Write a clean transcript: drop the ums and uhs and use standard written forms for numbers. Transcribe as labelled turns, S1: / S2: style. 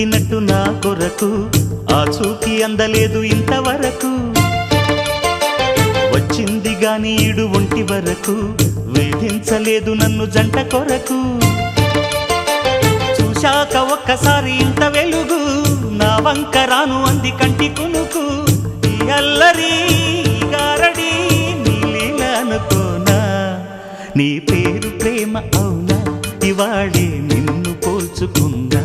S1: పుట్టినట్టు నా కొరకు ఆ చూకి అందలేదు ఇంతవరకు వచ్చింది గాని ఈడు ఒంటి వరకు వేధించలేదు నన్ను జంట కొరకు చూశాక ఒక్కసారి ఇంత వెలుగు నా వంక రాను అంది కంటి కునుకు ఈ అల్లరి గారడి నీలీల అనుకోనా నీ పేరు ప్రేమ అవునా ఇవాళే నిన్ను పోల్చుకుందా